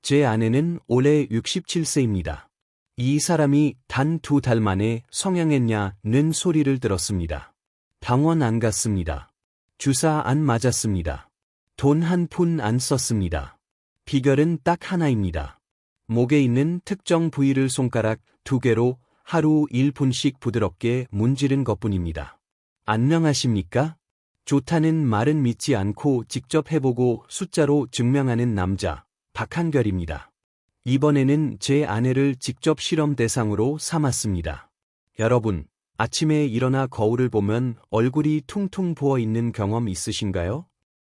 제 아내는 올해 67세입니다. 이 사람이 단 2달 만에 성형했냐는 소리를 들었습니다. 병원 안 갔습니다. 주사 안 맞았습니다. 돈 한 푼 안 썼습니다. 비결은 딱 하나입니다. 목에 있는 특정 부위를 손가락 2개로 하루 1분씩 부드럽게 문지른 것뿐입니다. 안녕하십니까? 좋다는 말은 믿지 않고 직접 해보고 숫자로 증명하는 남자, 박한결입니다. 이번에는 제 아내를 직접 실험 대상으로 삼았습니다. 여러분, 아침에 일어나 거울을 보면 얼굴이 퉁퉁 부어있는 경험 있으신가요?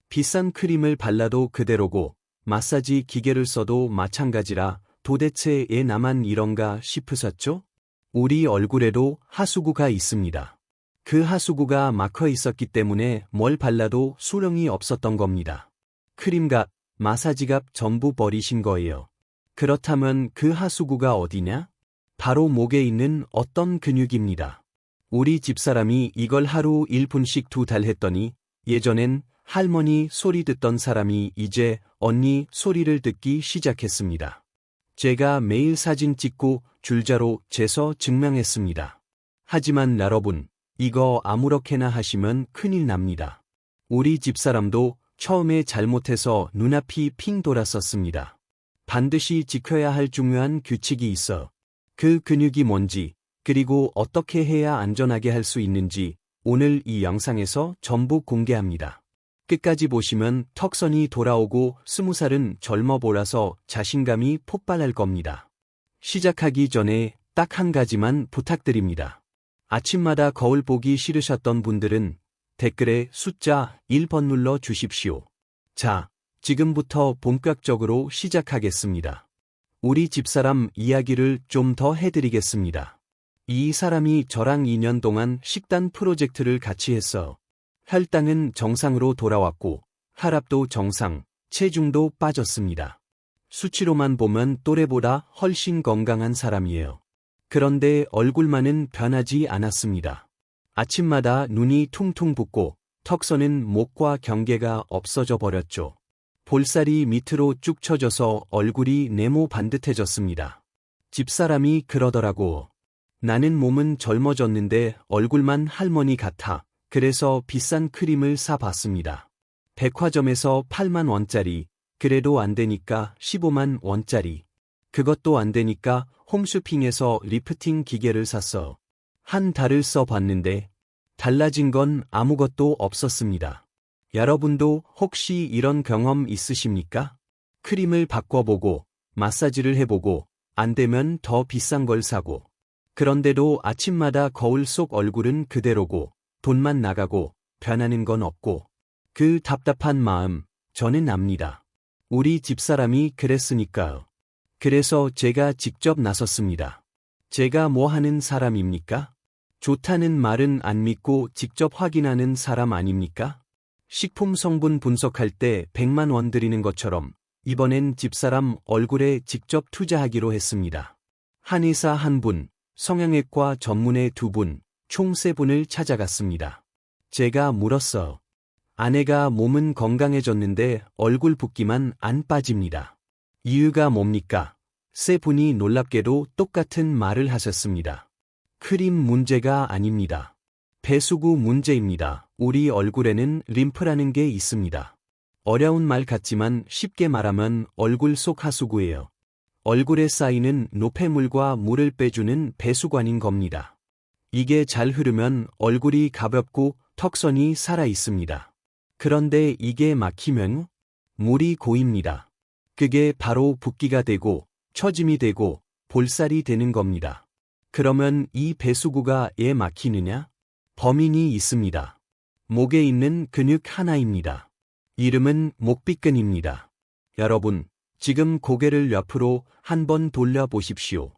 비싼 크림을 발라도 그대로고 마사지 기계를 써도 마찬가지라 도대체 애 나만 이런가 싶으셨죠? 우리 얼굴에도 하수구가 있습니다. 그 하수구가 막혀 있었기 때문에 뭘 발라도 수령이 없었던 겁니다. 크림값, 마사지값 전부 버리신 거예요. 그렇다면 그 하수구가 어디냐? 바로 목에 있는 어떤 근육입니다. 우리 집사람이 이걸 하루 1분씩 2달 했더니 예전엔 할머니 소리 듣던 사람이 이제 언니 소리를 듣기 시작했습니다. 제가 매일 사진 찍고 줄자로 재서 증명했습니다. 하지만 여러분, 이거 아무렇게나 하시면 큰일 납니다. 우리 집사람도 처음에 잘못해서 눈앞이 핑 돌았었습니다. 반드시 지켜야 할 중요한 규칙이 있어. 그 근육이 뭔지, 그리고 어떻게 해야 안전하게 할 수 있는지 오늘 이 영상에서 전부 공개합니다. 끝까지 보시면 턱선이 돌아오고 20살은 젊어 보라서 자신감이 폭발할 겁니다. 시작하기 전에 딱 한 가지만 부탁드립니다. 아침마다 거울 보기 싫으셨던 분들은 댓글에 숫자 1번 눌러 주십시오. 자, 지금부터 본격적으로 시작하겠습니다. 우리 집사람 이야기를 좀 더 해드리겠습니다. 이 사람이 저랑 2년 동안 식단 프로젝트를 같이 했어. 혈당은 정상으로 돌아왔고, 혈압도 정상, 체중도 빠졌습니다. 수치로만 보면 또래보다 훨씬 건강한 사람이에요. 그런데 얼굴만은 변하지 않았습니다. 아침마다 눈이 퉁퉁 붓고, 턱선은 목과 경계가 없어져 버렸죠. 볼살이 밑으로 쭉 처져서 얼굴이 네모 반듯해졌습니다. 집사람이 그러더라고. 나는 몸은 젊어졌는데 얼굴만 할머니 같아. 그래서 비싼 크림을 사봤습니다. 백화점에서 8만 원짜리, 그래도 안 되니까 15만 원짜리. 그것도 안 되니까 홈쇼핑에서 리프팅 기계를 샀어. 한 달을 써봤는데 달라진 건 아무것도 없었습니다. 여러분도 혹시 이런 경험 있으십니까? 크림을 바꿔보고, 마사지를 해보고, 안 되면 더 비싼 걸 사고. 그런데도 아침마다 거울 속 얼굴은 그대로고, 돈만 나가고, 변하는 건 없고. 그 답답한 마음, 저는 압니다. 우리 집사람이 그랬으니까요. 그래서 제가 직접 나섰습니다. 제가 뭐 하는 사람입니까? 좋다는 말은 안 믿고 직접 확인하는 사람 아닙니까? 식품 성분 분석할 때 100만 원 들이는 것처럼 이번엔 집사람 얼굴에 직접 투자하기로 했습니다. 한의사 1분, 성형외과 전문의 2분, 총 3분을 찾아갔습니다. 제가 물었어. 아내가 몸은 건강해졌는데 얼굴 붓기만 안 빠집니다. 이유가 뭡니까? 3분이 놀랍게도 똑같은 말을 하셨습니다. 크림 문제가 아닙니다. 배수구 문제입니다. 우리 얼굴에는 림프라는 게 있습니다. 어려운 말 같지만 쉽게 말하면 얼굴 속 하수구예요. 얼굴에 쌓이는 노폐물과 물을 빼주는 배수관인 겁니다. 이게 잘 흐르면 얼굴이 가볍고 턱선이 살아 있습니다. 그런데 이게 막히면 물이 고입니다. 그게 바로 붓기가 되고 처짐이 되고 볼살이 되는 겁니다. 그러면 이 배수구가 왜 막히느냐? 범인이 있습니다. 목에 있는 근육 하나입니다. 이름은 목비근입니다. 여러분, 지금 고개를 옆으로 한번 돌려보십시오.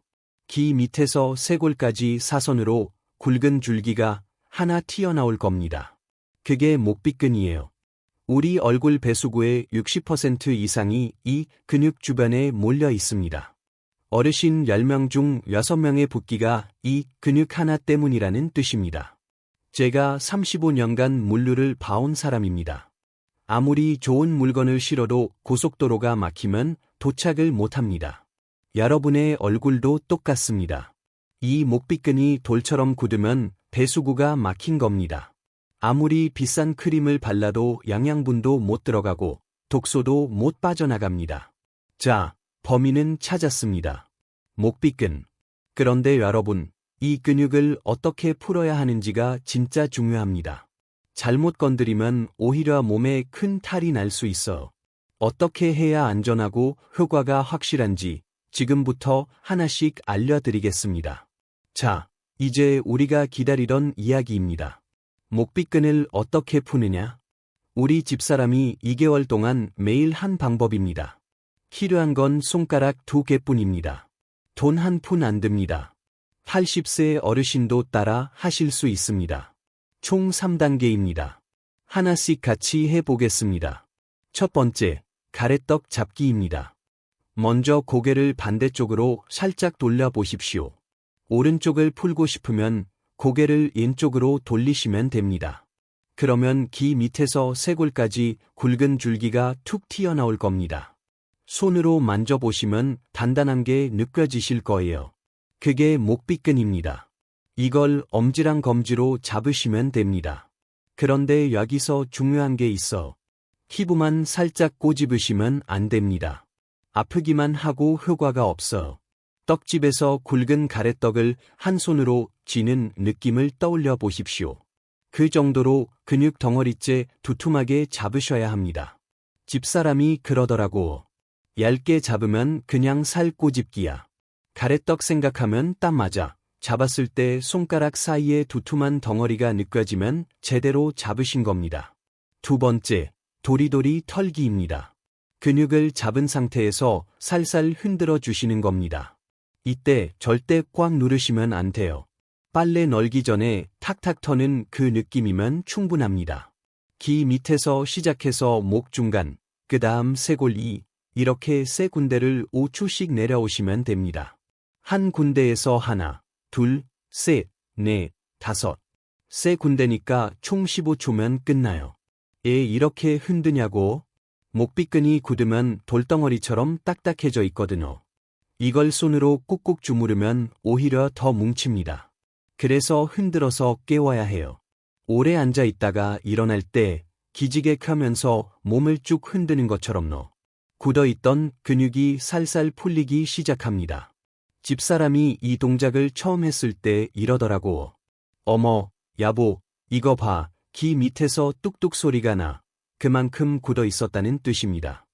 귀 밑에서 쇄골까지 사선으로 굵은 줄기가 하나 튀어나올 겁니다. 그게 목비근이에요. 우리 얼굴 배수구의 60% 이상이 이 근육 주변에 몰려 있습니다. 어르신 10명 중 6명의 붓기가 이 근육 하나 때문이라는 뜻입니다. 제가 35년간 물류를 봐온 사람입니다. 아무리 좋은 물건을 실어도 고속도로가 막히면 도착을 못합니다. 여러분의 얼굴도 똑같습니다. 이 목비끈이 돌처럼 굳으면 배수구가 막힌 겁니다. 아무리 비싼 크림을 발라도 영양분도 못 들어가고 독소도 못 빠져나갑니다. 자, 범인은 찾았습니다. 목비끈. 그런데 여러분, 이 근육을 어떻게 풀어야 하는지가 진짜 중요합니다. 잘못 건드리면 오히려 몸에 큰 탈이 날 수 있어. 어떻게 해야 안전하고 효과가 확실한지 지금부터 하나씩 알려드리겠습니다. 자, 이제 우리가 기다리던 이야기입니다. 목비끈을 어떻게 푸느냐? 우리 집사람이 2개월 동안 매일 한 방법입니다. 필요한 건 손가락 2개뿐입니다. 돈 한 푼 안 듭니다. 80세 어르신도 따라 하실 수 있습니다. 총 3단계입니다. 하나씩 같이 해보겠습니다. 첫 번째, 가래떡 잡기입니다. 먼저 고개를 반대쪽으로 살짝 돌려보십시오. 오른쪽을 풀고 싶으면 고개를 왼쪽으로 돌리시면 됩니다. 그러면 귀 밑에서 쇄골까지 굵은 줄기가 툭 튀어나올 겁니다. 손으로 만져보시면 단단한 게 느껴지실 거예요. 그게 목비끈입니다. 이걸 엄지랑 검지로 잡으시면 됩니다. 그런데 여기서 중요한 게 있어. 피부만 살짝 꼬집으시면 안 됩니다. 아프기만 하고 효과가 없어. 떡집에서 굵은 가래떡을 한 손으로 쥐는 느낌을 떠올려 보십시오. 그 정도로 근육 덩어리째 두툼하게 잡으셔야 합니다. 집사람이 그러더라고. 얇게 잡으면 그냥 살 꼬집기야. 가래떡 생각하면 딱 맞아. 잡았을 때 손가락 사이에 두툼한 덩어리가 느껴지면 제대로 잡으신 겁니다. 두 번째, 도리도리 털기입니다. 근육을 잡은 상태에서 살살 흔들어 주시는 겁니다. 이때 절대 꽉 누르시면 안 돼요. 빨래 널기 전에 탁탁 터는 그 느낌이면 충분합니다. 귀 밑에서 시작해서 목 중간, 그 다음 쇄골 2, 이렇게 세 군데를 5초씩 내려오시면 됩니다. 한 군데에서 하나, 둘, 셋, 넷, 다섯. 세 군데니까 총 15초면 끝나요. 이렇게 흔드냐고? 목비끈이 굳으면 돌덩어리처럼 딱딱해져 있거든요. 이걸 손으로 꾹꾹 주무르면 오히려 더 뭉칩니다. 그래서 흔들어서 깨워야 해요. 오래 앉아 있다가 일어날 때 기지개 켜면서 몸을 쭉 흔드는 것처럼 굳어있던 근육이 살살 풀리기 시작합니다. 집사람이 이 동작을 처음 했을 때 이러더라고. 어머, 여보, 이거 봐. 귀 밑에서 뚝뚝 소리가 나. 그만큼 굳어 있었다는 뜻입니다.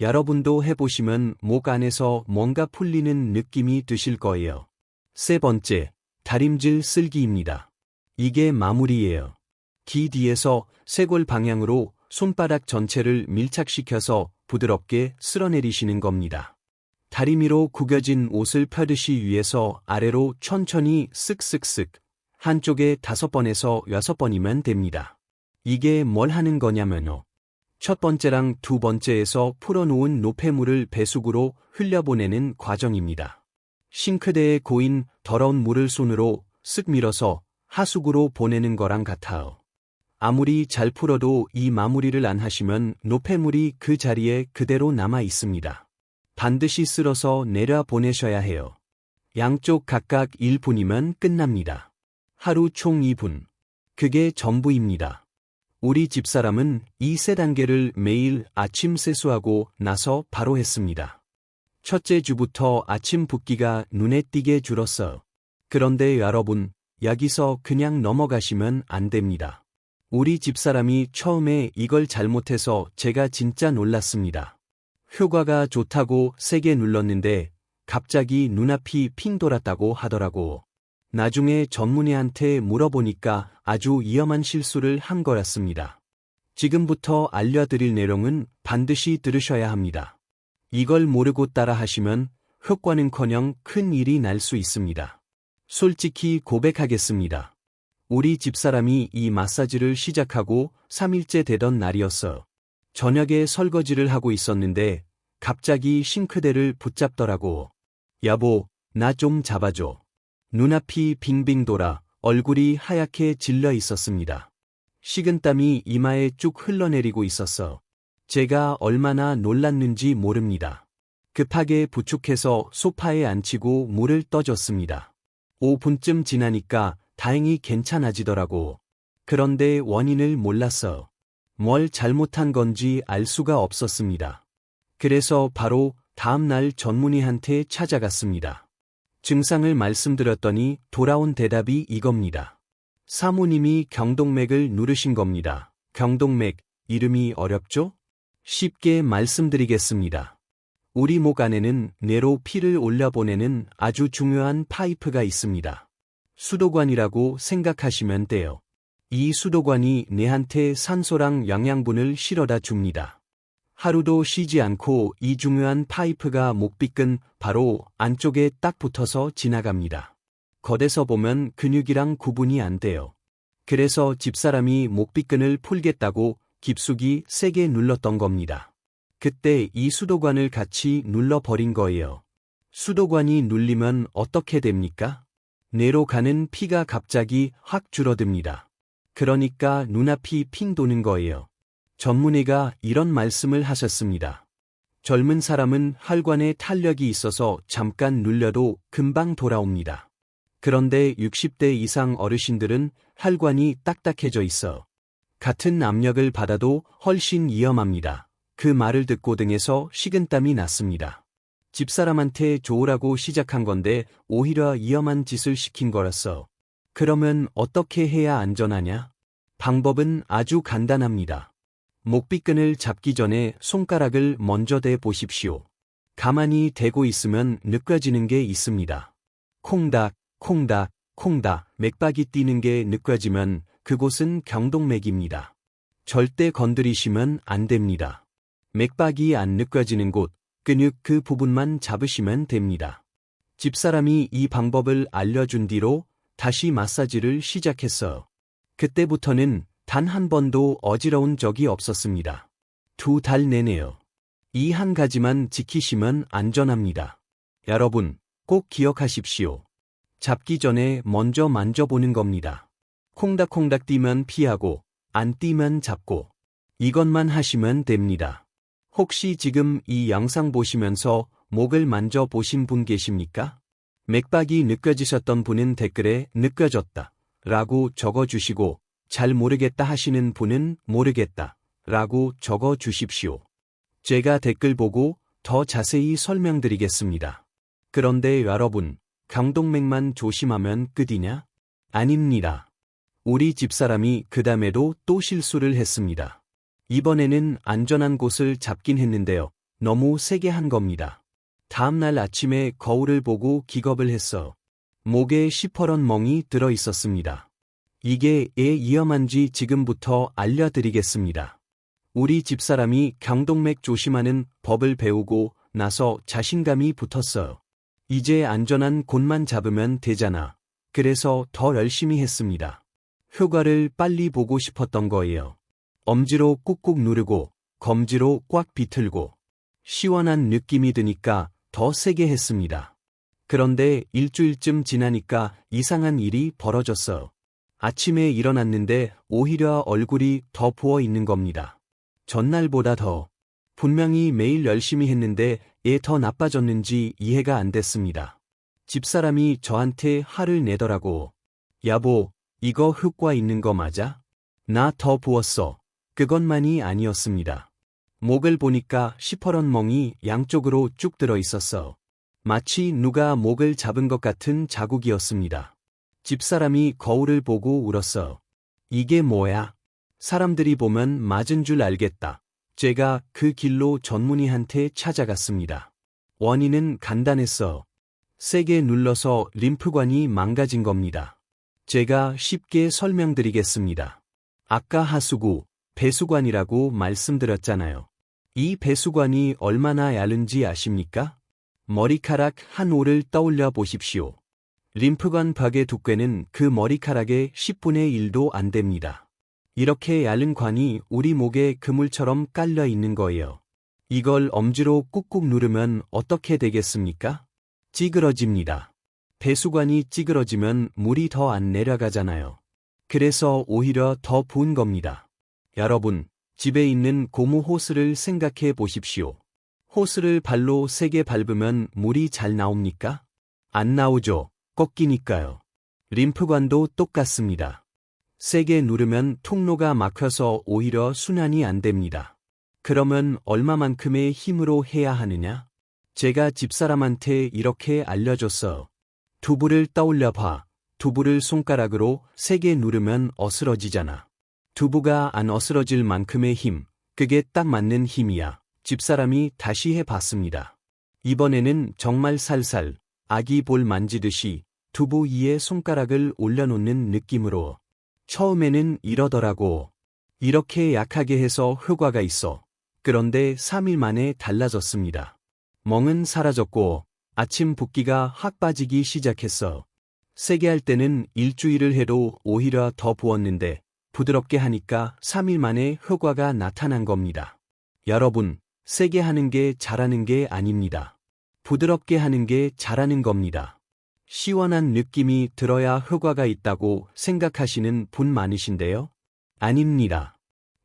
여러분도 해보시면 목 안에서 뭔가 풀리는 느낌이 드실 거예요. 세 번째, 다림질 쓸기입니다. 이게 마무리예요. 귀 뒤에서 쇄골 방향으로 손바닥 전체를 밀착시켜서 부드럽게 쓸어내리시는 겁니다. 다리미로 구겨진 옷을 펴듯이 위에서 아래로 천천히 쓱쓱쓱 한쪽에 5번에서 6번이면 됩니다. 이게 뭘 하는 거냐면요. 첫 번째랑 두 번째에서 풀어놓은 노폐물을 배수구로 흘려보내는 과정입니다. 싱크대에 고인 더러운 물을 손으로 쓱 밀어서 하수구로 보내는 거랑 같아요. 아무리 잘 풀어도 이 마무리를 안 하시면 노폐물이 그 자리에 그대로 남아 있습니다. 반드시 쓸어서 내려 보내셔야 해요. 양쪽 각각 1분이면 끝납니다. 하루 총 2분. 그게 전부입니다. 우리 집사람은 이 세 단계를 매일 아침 세수하고 나서 바로 했습니다. 첫째 주부터 아침 붓기가 눈에 띄게 줄었어요. 그런데 여러분, 여기서 그냥 넘어가시면 안 됩니다. 우리 집사람이 처음에 이걸 잘못해서 제가 진짜 놀랐습니다. 효과가 좋다고 세게 눌렀는데 갑자기 눈앞이 핑 돌았다고 하더라고. 나중에 전문의한테 물어보니까 아주 위험한 실수를 한 거였습니다. 지금부터 알려드릴 내용은 반드시 들으셔야 합니다. 이걸 모르고 따라 하시면 효과는커녕 큰 일이 날 수 있습니다. 솔직히 고백하겠습니다. 우리 집사람이 이 마사지를 시작하고 3일째 되던 날이었어요. 저녁에 설거지를 하고 있었는데 갑자기 싱크대를 붙잡더라고. 여보, 나 좀 잡아줘. 눈앞이 빙빙 돌아 얼굴이 하얗게 질려 있었습니다. 식은땀이 이마에 쭉 흘러내리고 있었어. 제가 얼마나 놀랐는지 모릅니다. 급하게 부축해서 소파에 앉히고 물을 떠줬습니다. 5분쯤 지나니까 다행히 괜찮아지더라고. 그런데 원인을 몰랐어. 뭘 잘못한 건지 알 수가 없었습니다. 그래서 바로 다음날 전문의한테 찾아갔습니다. 증상을 말씀드렸더니 돌아온 대답이 이겁니다. 사모님이 경동맥을 누르신 겁니다. 경동맥, 이름이 어렵죠? 쉽게 말씀드리겠습니다. 우리 목 안에는 뇌로 피를 올려보내는 아주 중요한 파이프가 있습니다. 수도관이라고 생각하시면 돼요. 이 수도관이 뇌한테 산소랑 영양분을 실어다 줍니다. 하루도 쉬지 않고 이 중요한 파이프가 목비근 바로 안쪽에 딱 붙어서 지나갑니다. 겉에서 보면 근육이랑 구분이 안 돼요. 그래서 집사람이 목비근을 풀겠다고 깊숙이 세게 눌렀던 겁니다. 그때 이 수도관을 같이 눌러버린 거예요. 수도관이 눌리면 어떻게 됩니까? 뇌로 가는 피가 갑자기 확 줄어듭니다. 그러니까 눈앞이 핑 도는 거예요. 전문의가 이런 말씀을 하셨습니다. 젊은 사람은 혈관에 탄력이 있어서 잠깐 눌려도 금방 돌아옵니다. 그런데 60대 이상 어르신들은 혈관이 딱딱해져 있어 같은 압력을 받아도 훨씬 위험합니다. 그 말을 듣고 등에서 식은땀이 났습니다. 집사람한테 좋으라고 시작한 건데 오히려 위험한 짓을 시킨 거였어. 그러면 어떻게 해야 안전하냐? 방법은 아주 간단합니다. 목비근을 잡기 전에 손가락을 먼저 대 보십시오. 가만히 대고 있으면 느껴지는 게 있습니다. 콩닥, 콩닥, 콩닥, 맥박이 뛰는 게 느껴지면 그곳은 경동맥입니다. 절대 건드리시면 안 됩니다. 맥박이 안 느껴지는 곳, 근육 그 부분만 잡으시면 됩니다. 집사람이 이 방법을 알려준 뒤로 다시 마사지를 시작했어요. 그때부터는 단 한 번도 어지러운 적이 없었습니다. 2달 내내요. 이 한 가지만 지키시면 안전합니다. 여러분, 꼭 기억하십시오. 잡기 전에 먼저 만져보는 겁니다. 콩닥콩닥 뛰면 피하고, 안 뛰면 잡고. 이것만 하시면 됩니다. 혹시 지금 이 영상 보시면서 목을 만져보신 분 계십니까? 맥박이 느껴지셨던 분은 댓글에 느껴졌다 라고 적어주시고 잘 모르겠다 하시는 분은 모르겠다 라고 적어주십시오. 제가 댓글 보고 더 자세히 설명드리겠습니다. 그런데 여러분, 경동맥만 조심하면 끝이냐? 아닙니다. 우리 집사람이 그 다음에도 또 실수를 했습니다. 이번에는 안전한 곳을 잡긴 했는데요. 너무 세게 한 겁니다. 다음날 아침에 거울을 보고 기겁을 했어. 목에 시퍼런 멍이 들어 있었습니다. 이게 왜 위험한지 지금부터 알려드리겠습니다. 우리 집사람이 경동맥 조심하는 법을 배우고 나서 자신감이 붙었어요. 이제 안전한 곳만 잡으면 되잖아. 그래서 더 열심히 했습니다. 효과를 빨리 보고 싶었던 거예요. 엄지로 꾹꾹 누르고 검지로 꽉 비틀고 시원한 느낌이 드니까 더 세게 했습니다. 그런데 일주일쯤 지나니까 이상한 일이 벌어졌어요. 아침에 일어났는데 오히려 얼굴이 더 부어 있는 겁니다. 전날보다 더. 분명히 매일 열심히 했는데 왜 더 나빠졌는지 이해가 안 됐습니다. 집사람이 저한테 화를 내더라고. 여보, 이거 효과 있는 거 맞아? 나 더 부었어. 그것만이 아니었습니다. 목을 보니까 시퍼런 멍이 양쪽으로 쭉 들어 있었어. 마치 누가 목을 잡은 것 같은 자국이었습니다. 집사람이 거울을 보고 울었어. 이게 뭐야? 사람들이 보면 맞은 줄 알겠다. 제가 그 길로 전문의한테 찾아갔습니다. 원인은 간단했어. 세게 눌러서 림프관이 망가진 겁니다. 제가 쉽게 설명드리겠습니다. 아까 하수구, 배수관이라고 말씀드렸잖아요. 이 배수관이 얼마나 얇은지 아십니까? 머리카락 한 올을 떠올려 보십시오. 림프관 박의 두께는 그 머리카락의 10분의 1도 안 됩니다. 이렇게 얇은 관이 우리 목에 그물처럼 깔려 있는 거예요. 이걸 엄지로 꾹꾹 누르면 어떻게 되겠습니까? 찌그러집니다. 배수관이 찌그러지면 물이 더 안 내려가잖아요. 그래서 오히려 더 부은 겁니다. 여러분, 집에 있는 고무 호스를 생각해 보십시오. 호스를 발로 세게 밟으면 물이 잘 나옵니까? 안 나오죠. 꺾이니까요. 림프관도 똑같습니다. 세게 누르면 통로가 막혀서 오히려 순환이 안 됩니다. 그러면 얼마만큼의 힘으로 해야 하느냐? 제가 집사람한테 이렇게 알려줬어요. 두부를 떠올려 봐. 두부를 손가락으로 세게 누르면 어스러지잖아. 두부가 안 어스러질 만큼의 힘, 그게 딱 맞는 힘이야. 집사람이 다시 해봤습니다. 이번에는 정말 살살, 아기 볼 만지듯이 두부 위에 손가락을 올려놓는 느낌으로. 처음에는 이러더라고. 이렇게 약하게 해서 효과가 있어. 그런데 3일 만에 달라졌습니다. 멍은 사라졌고 아침 붓기가 확 빠지기 시작했어. 세게 할 때는 일주일을 해도 오히려 더 부었는데 부드럽게 하니까 3일 만에 효과가 나타난 겁니다. 여러분, 세게 하는 게 잘하는 게 아닙니다. 부드럽게 하는 게 잘하는 겁니다. 시원한 느낌이 들어야 효과가 있다고 생각하시는 분 많으신데요? 아닙니다.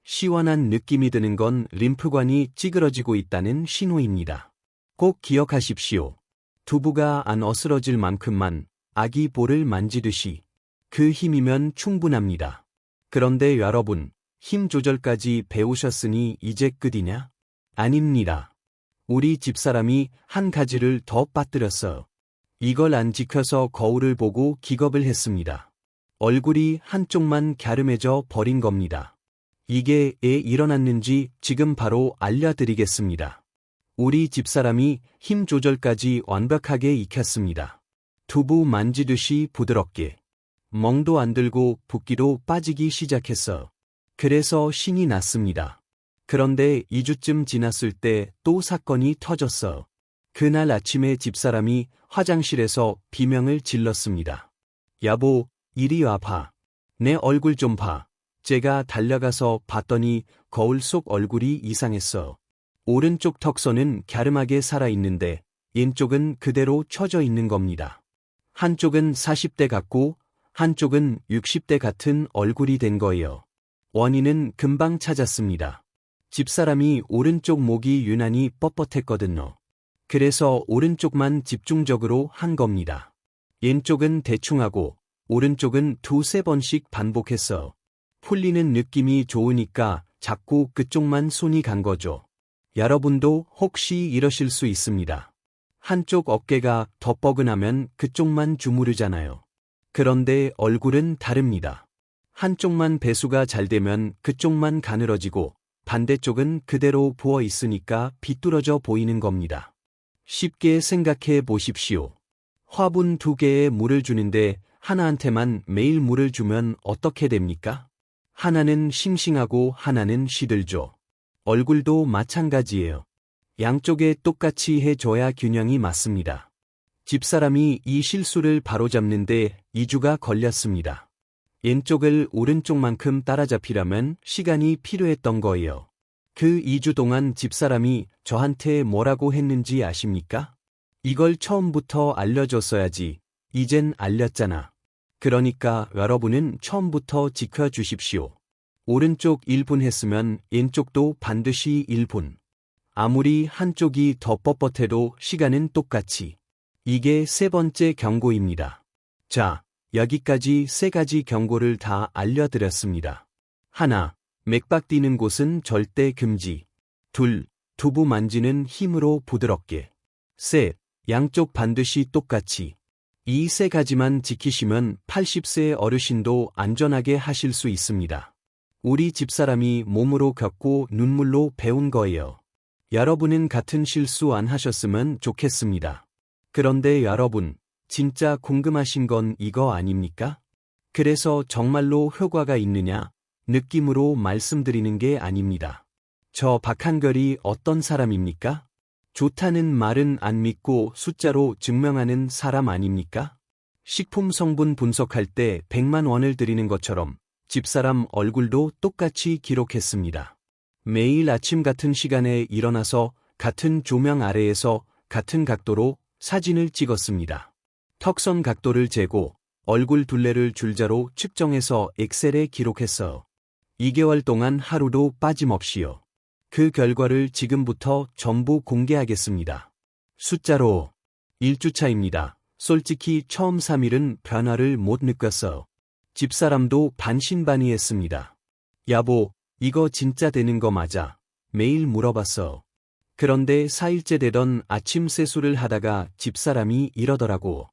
시원한 느낌이 드는 건 림프관이 찌그러지고 있다는 신호입니다. 꼭 기억하십시오. 두부가 안 어스러질 만큼만 아기 볼을 만지듯이 그 힘이면 충분합니다. 그런데 여러분, 힘 조절까지 배우셨으니 이제 끝이냐? 아닙니다. 우리 집사람이 한 가지를 더 빠뜨렸어요. 이걸 안 지켜서 거울을 보고 기겁을 했습니다. 얼굴이 한쪽만 갸름해져 버린 겁니다. 이게 왜 일어났는지 지금 바로 알려드리겠습니다. 우리 집사람이 힘 조절까지 완벽하게 익혔습니다. 두부 만지듯이 부드럽게. 멍도 안 들고 붓기도 빠지기 시작했어. 그래서 신이 났습니다. 그런데 2주쯤 지났을 때 또 사건이 터졌어. 그날 아침에 집사람이 화장실에서 비명을 질렀습니다. 여보, 이리 와봐. 내 얼굴 좀 봐. 제가 달려가서 봤더니 거울 속 얼굴이 이상했어. 오른쪽 턱선은 갸름하게 살아있는데 왼쪽은 그대로 처져 있는 겁니다. 한쪽은 40대 같고 한쪽은 60대 같은 얼굴이 된 거예요. 원인은 금방 찾았습니다. 집사람이 오른쪽 목이 유난히 뻣뻣했거든요. 그래서 오른쪽만 집중적으로 한 겁니다. 왼쪽은 대충 하고 오른쪽은 두세 번씩 반복했어. 풀리는 느낌이 좋으니까 자꾸 그쪽만 손이 간 거죠. 여러분도 혹시 이러실 수 있습니다. 한쪽 어깨가 더 뻐근하면 그쪽만 주무르잖아요. 그런데 얼굴은 다릅니다. 한쪽만 배수가 잘 되면 그쪽만 가늘어지고 반대쪽은 그대로 부어 있으니까 비뚤어져 보이는 겁니다. 쉽게 생각해 보십시오. 화분 2개에 물을 주는데 하나한테만 매일 물을 주면 어떻게 됩니까? 하나는 싱싱하고 하나는 시들죠. 얼굴도 마찬가지예요. 양쪽에 똑같이 해줘야 균형이 맞습니다. 집사람이 이 실수를 바로잡는데 2주가 걸렸습니다. 왼쪽을 오른쪽만큼 따라잡히려면 시간이 필요했던 거예요. 그 2주 동안 집사람이 저한테 뭐라고 했는지 아십니까? 이걸 처음부터 알려줬어야지. 이젠 알렸잖아. 그러니까 여러분은 처음부터 지켜주십시오. 오른쪽 1분 했으면 왼쪽도 반드시 1분. 아무리 한쪽이 더 뻣뻣해도 시간은 똑같이. 이게 3번째 경고입니다. 자, 여기까지 3가지 경고를 다 알려드렸습니다. 하나, 맥박 뛰는 곳은 절대 금지. 둘, 두부 만지는 힘으로 부드럽게. 셋, 양쪽 반드시 똑같이. 이 3가지만 지키시면 80세 어르신도 안전하게 하실 수 있습니다. 우리 집사람이 몸으로 겪고 눈물로 배운 거예요. 여러분은 같은 실수 안 하셨으면 좋겠습니다. 그런데 여러분, 진짜 궁금하신 건 이거 아닙니까? 그래서 정말로 효과가 있느냐? 느낌으로 말씀드리는 게 아닙니다. 저 박한결이 어떤 사람입니까? 좋다는 말은 안 믿고 숫자로 증명하는 사람 아닙니까? 식품 성분 분석할 때 100만 원을 드리는 것처럼 집사람 얼굴도 똑같이 기록했습니다. 매일 아침 같은 시간에 일어나서 같은 조명 아래에서 같은 각도로 사진을 찍었습니다. 턱선 각도를 재고 얼굴 둘레를 줄자로 측정해서 엑셀에 기록했어요. 2개월 동안 하루도 빠짐없이요. 그 결과를 지금부터 전부 공개하겠습니다. 숫자로 1주차입니다. 솔직히 처음 3일은 변화를 못 느꼈어. 집사람도 반신반의했습니다. 여보, 이거 진짜 되는 거 맞아? 매일 물어봤어. 그런데 4일째 되던 아침 세수를 하다가 집사람이 이러더라고.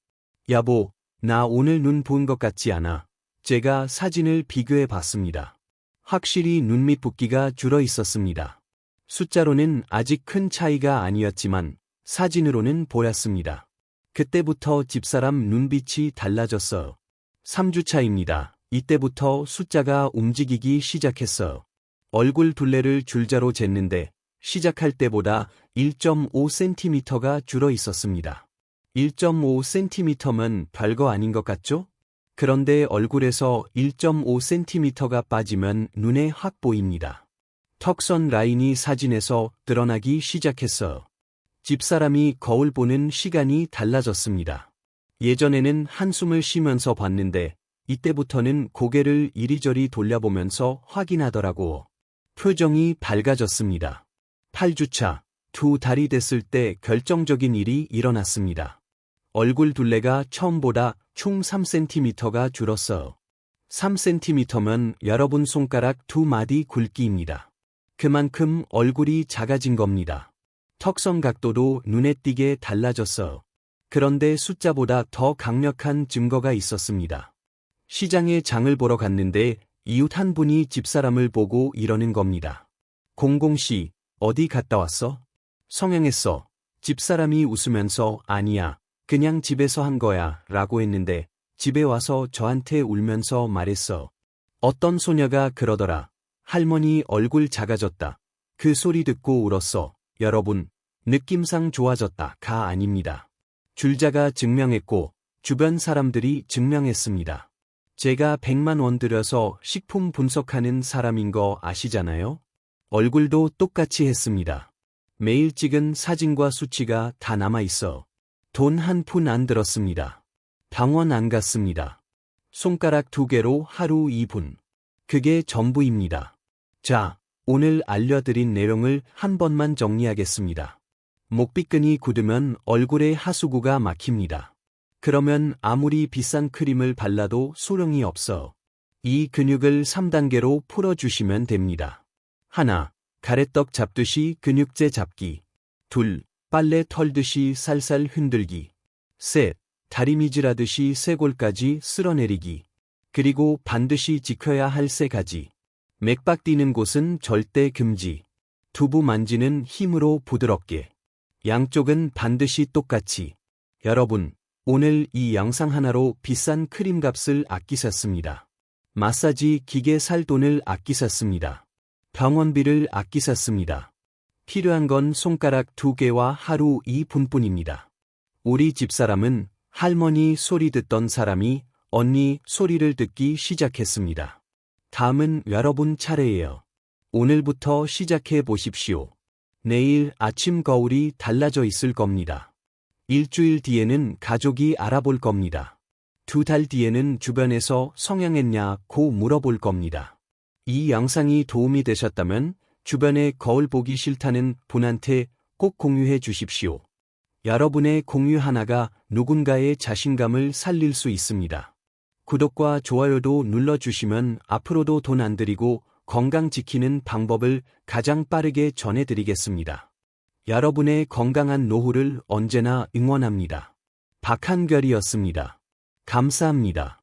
여보, 나 오늘 눈 본 것 같지 않아? 제가 사진을 비교해 봤습니다. 확실히 눈 밑 붓기가 줄어 있었습니다. 숫자로는 아직 큰 차이가 아니었지만 사진으로는 보였습니다. 그때부터 집사람 눈빛이 달라졌어요. 3주차입니다. 이때부터 숫자가 움직이기 시작했어요. 얼굴 둘레를 줄자로 쟀는데 시작할 때보다 1.5cm가 줄어 있었습니다. 1.5cm면 별거 아닌 것 같죠? 그런데 얼굴에서 1.5cm가 빠지면 눈에 확 보입니다. 턱선 라인이 사진에서 드러나기 시작했어요. 집사람이 거울 보는 시간이 달라졌습니다. 예전에는 한숨을 쉬면서 봤는데 이때부터는 고개를 이리저리 돌려보면서 확인하더라고. 표정이 밝아졌습니다. 8주차, 2달이 됐을 때 결정적인 일이 일어났습니다. 얼굴 둘레가 처음보다 총 3cm가 줄었어요. 3cm면 여러분 손가락 2마디 굵기입니다. 그만큼 얼굴이 작아진 겁니다. 턱선 각도도 눈에 띄게 달라졌어요. 그런데 숫자보다 더 강력한 증거가 있었습니다. 시장에 장을 보러 갔는데 이웃 한 분이 집사람을 보고 이러는 겁니다. 공공씨, 어디 갔다 왔어? 성형했어. 집사람이 웃으면서 아니야, 그냥 집에서 한 거야 라고 했는데 집에 와서 저한테 울면서 말했어. 어떤 소녀가 그러더라. 할머니 얼굴 작아졌다. 그 소리 듣고 울었어. 여러분, 느낌상 좋아졌다가 아닙니다. 줄자가 증명했고 주변 사람들이 증명했습니다. 제가 100만 원 들여서 식품 분석하는 사람인 거 아시잖아요? 얼굴도 똑같이 했습니다. 매일 찍은 사진과 수치가 다 남아있어. 돈 한 푼 안 들었습니다. 병원 안 갔습니다. 손가락 2개로 하루 2분. 그게 전부입니다. 자, 오늘 알려드린 내용을 한 번만 정리하겠습니다. 목비끈이 굳으면 얼굴에 하수구가 막힙니다. 그러면 아무리 비싼 크림을 발라도 소용이 없어. 이 근육을 3단계로 풀어주시면 됩니다. 1. 가래떡 잡듯이 근육재 잡기. 2. 빨래 털듯이 살살 흔들기. 3. 다리미질하듯이 쇄골까지 쓸어내리기. 그리고 반드시 지켜야 할 3가지. 맥박 뛰는 곳은 절대 금지. 두부 만지는 힘으로 부드럽게. 양쪽은 반드시 똑같이. 여러분, 오늘 이 영상 하나로 비싼 크림값을 아끼셨습니다. 마사지 기계 살 돈을 아끼셨습니다. 병원비를 아끼셨습니다. 필요한 건 손가락 2개와 하루 2분뿐입니다. 우리 집사람은 할머니 소리 듣던 사람이 언니 소리를 듣기 시작했습니다. 다음은 여러분 차례예요. 오늘부터 시작해 보십시오. 내일 아침 거울이 달라져 있을 겁니다. 일주일 뒤에는 가족이 알아볼 겁니다. 2달 뒤에는 주변에서 성형했냐고 물어볼 겁니다. 이 영상이 도움이 되셨다면 주변에 거울 보기 싫다는 분한테 꼭 공유해 주십시오. 여러분의 공유 하나가 누군가의 자신감을 살릴 수 있습니다. 구독과 좋아요도 눌러주시면 앞으로도 돈 안 들이고 건강 지키는 방법을 가장 빠르게 전해드리겠습니다. 여러분의 건강한 노후를 언제나 응원합니다. 박한결이었습니다. 감사합니다.